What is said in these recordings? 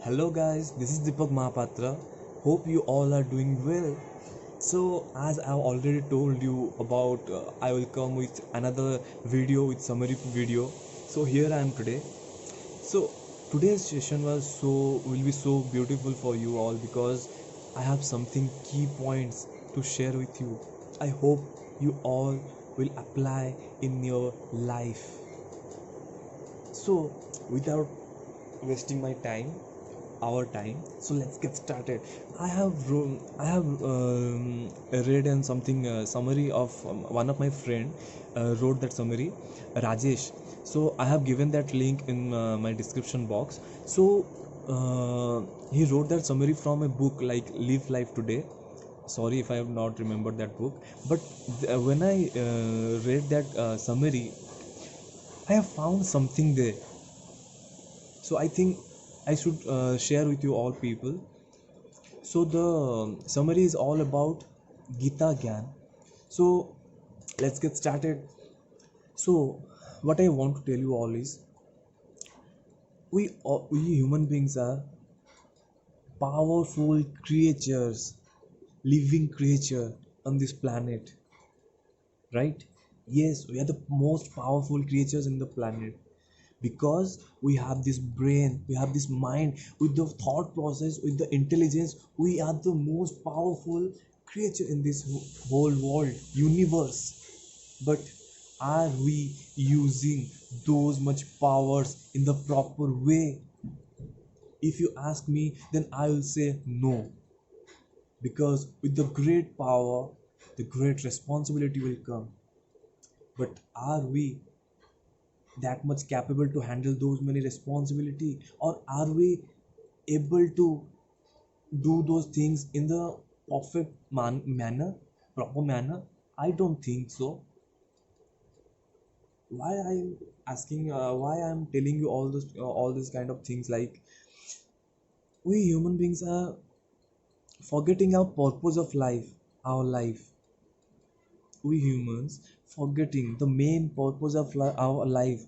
Hello guys, this is Deepak Mahapatra. Hope you all are doing well. So as I've already told you about I will come with another video with summary video. So here I am today. So today's session will be so beautiful for you all because I have something key points to share with you. I hope you all will apply in your life. So without wasting my time, our time, so let's get started. I have read and something summary of one of my friend wrote that summary, Rajesh. So I have given that link in my description box. So he wrote that summary from a book like Live Life Today. Sorry if I have not remembered that book, but when I read that summary, I have found something there. So I think I should share with you all people. So the summary is all about Gita Gyan. So let's get started. So what I want to tell you all is we human beings are powerful creatures, living creature on this planet, right? Yes, we are the most powerful creatures in the planet because we have this brain, we have this mind, with the thought process, with the intelligence. We are the most powerful creature in this whole world universe. But are we using those much powers in the proper way? If you ask me, then I will say no, because with the great power the great responsibility will come. But are we that much capable to handle those many responsibility, or are we able to do those things in the perfect manner, proper manner? I don't think so. Why I'm asking, why I'm telling you all this kind of things, like we human beings are forgetting our purpose of life, our life. We humans forgetting the main purpose of our life.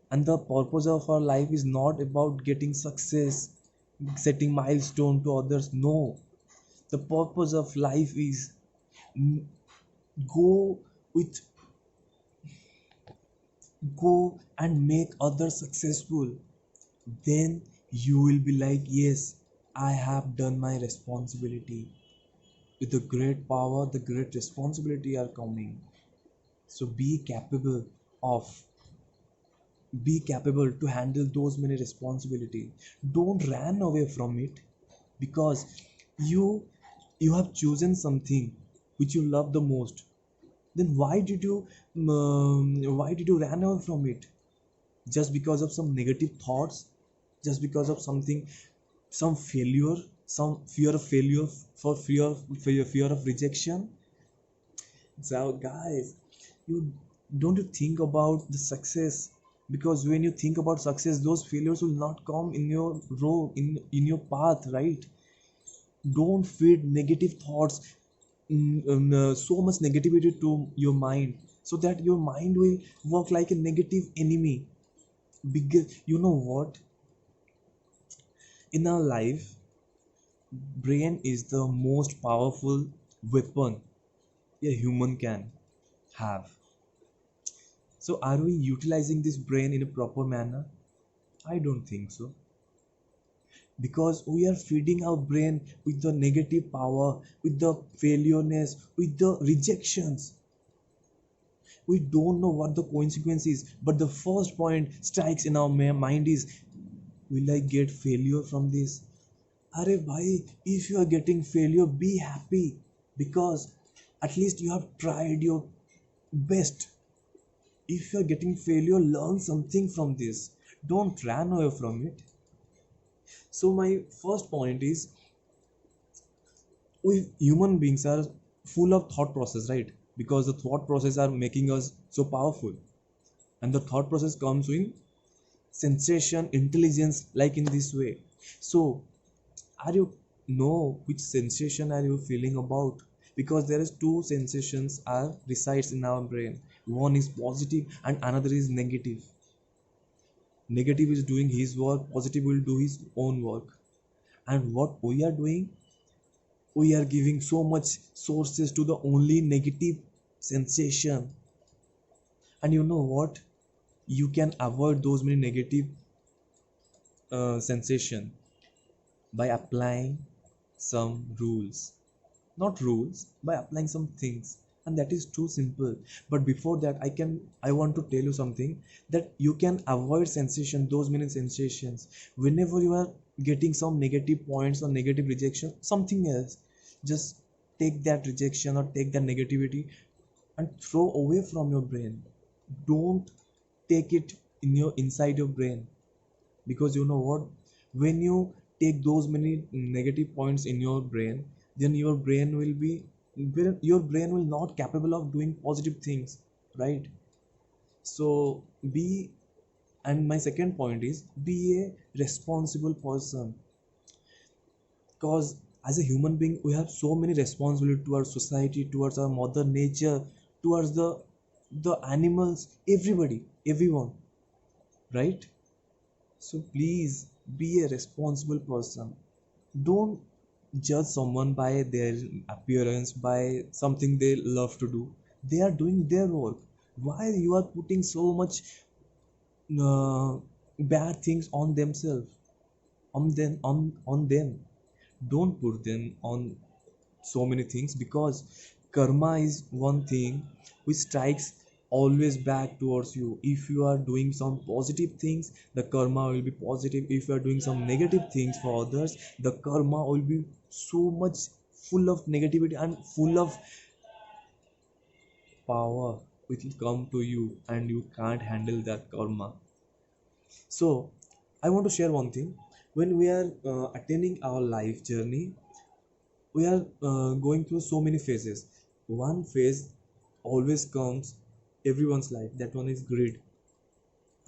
And the purpose of our life is not about getting success, setting milestone to others. No, the purpose of life is mm, go with go and make others successful. Then you will be like, yes, I have done my responsibility. With the great power the great responsibility are coming. So of be capable to handle those many responsibilities. Don't run away from it, because you you have chosen something which you love the most. Then why did you run away from it? Just because of some negative thoughts, just because of something, some failure, some fear of failure, for fear of rejection? So guys, you don't you think about the success? Because when you think about success, those failures will not come in your row, in your path, right? Don't feed negative thoughts, so much negativity to your mind, so that your mind will work like a negative enemy. Because you know what, in our life, brain is the most powerful weapon a human can have. So are we utilizing this brain in a proper manner? I don't think so, because we are feeding our brain with the negative power, with the failureness, with the rejections. We don't know what the consequence is, but the first point strikes in our mind is, will I get failure from this? Are bhai, if you are getting failure, be happy, because at least you have tried your best. If you are getting failure, learn something from this. Don't run away from it. So my first point is, we human beings are full of thought process, right? Because the thought process are making us so powerful, and the thought process comes in sensation, intelligence, like in this way. So are you know which sensation are you feeling about? Because there is two sensations are resides in our brain. One is positive and another is negative. Negative is doing his work, positive will do his own work. And what we are doing, we are giving so much sources to the only negative sensation. And you know what, you can avoid those many negative sensation by applying some rules, not rules, by applying some things. And that is too simple. But before that, I want to tell you something, that you can avoid sensation, those many sensations, whenever you are getting some negative points or negative rejection, something else, just take that rejection or take that negativity and throw away from your brain. Don't take it in your inside your brain. Because you know what, when you take those many negative points in your brain, then your brain will not capable of doing positive things, right? So be, and my second point is, be a responsible person. Because as a human being, we have so many responsibility towards society, towards our mother nature, towards the animals, everybody, everyone, right? So please be a responsible person. Don't judge someone by their appearance, by something they love to do. They are doing their work. Why you are putting so much bad things on themselves, on them? Don't put them on so many things, because karma is one thing which strikes always back towards you. If you are doing some positive things, the karma will be positive. If you are doing some negative things for others, the karma will be so much full of negativity and full of power, which will come to you, and you can't handle that karma. So I want to share one thing. When we are attaining our life journey, we are going through so many phases. One phase always comes everyone's life, that one is greed,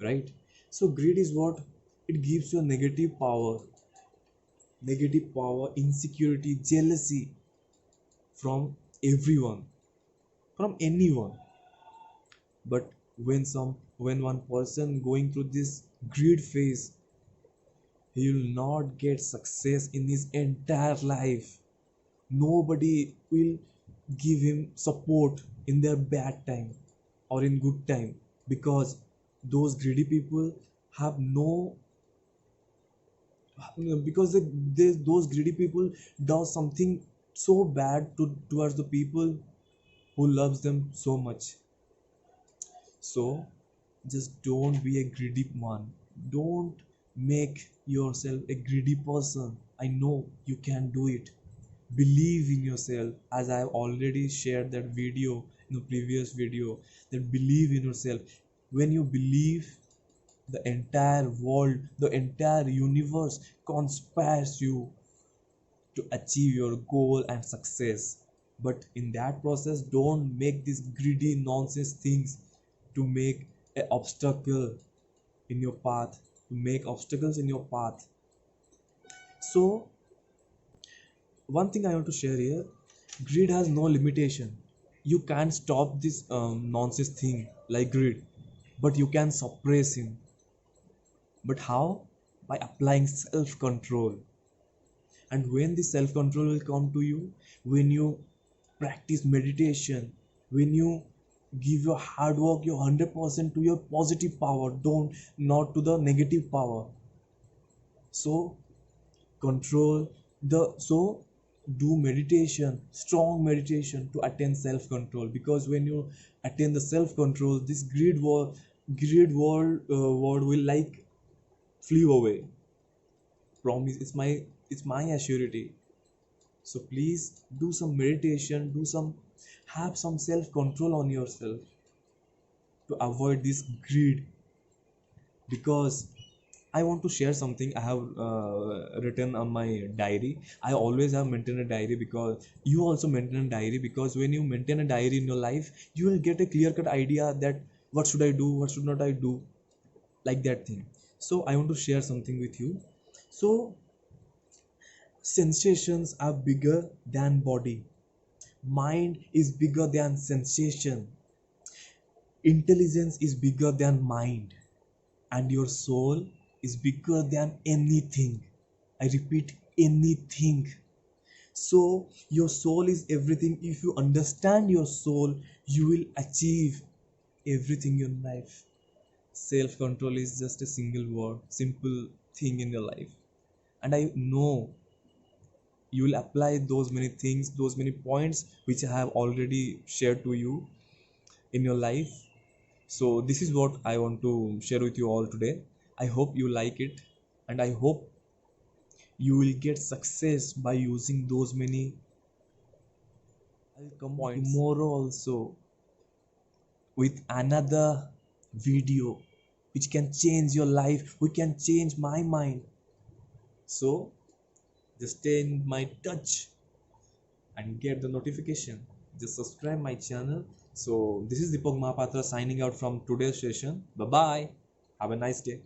right? So greed is what, it gives you a negative power, insecurity, jealousy from everyone, from anyone. But when one person going through this greed phase, he will not get success in his entire life. Nobody will give him support in their bad time or in good time, because those greedy people have no, because those greedy people does something so bad towards the people who loves them so much. So just don't be a greedy one. Don't make yourself a greedy person. I know you can do it. Believe in yourself, as I've already shared that video in the previous video, that believe in yourself. When you believe, the entire world, the entire universe conspires you to achieve your goal and success. But in that process, don't make these greedy nonsense things to make an obstacle in your path, to make obstacles in your path. So one thing I want to share here, greed has no limitation. You can't stop this nonsense thing like greed, but you can suppress him. But how? By applying self control. And when the self control will come to you, when you practice meditation, when you give your hard work, your 100% to your positive power, don't, not to the negative power. So control so do meditation, strong meditation, to attain self control. Because when you attain the self control, this greed world will like flee away. Promise, it's my assurity. So please do some meditation, have some self control on yourself to avoid this greed. Because I want to share something I have written on my diary. I always have maintained a diary, because you also maintain a diary. Because when you maintain a diary in your life, you will get a clear cut idea that what should I do, what should not I do, like that thing. So I want to share something with you. So sensations are bigger than body. Mind is bigger than sensation. Intelligence is bigger than mind. and your soul is bigger than anything. I repeat, anything. So your soul is everything. If you understand your soul, you will achieve everything in life. Self control is just a single word, simple thing in your life, and I know you will apply those many things, those many points which I have already shared to you in your life. So this is what I want to share with you all today. I hope you like it, and I hope you will get success by using those many. I'll come points tomorrow also with another video which can change your life, we can change my mind. So just stay in my touch and get the notification. Just subscribe my channel. So this is Deepak Mahapatra signing out from today's session. Bye bye. Have a nice day.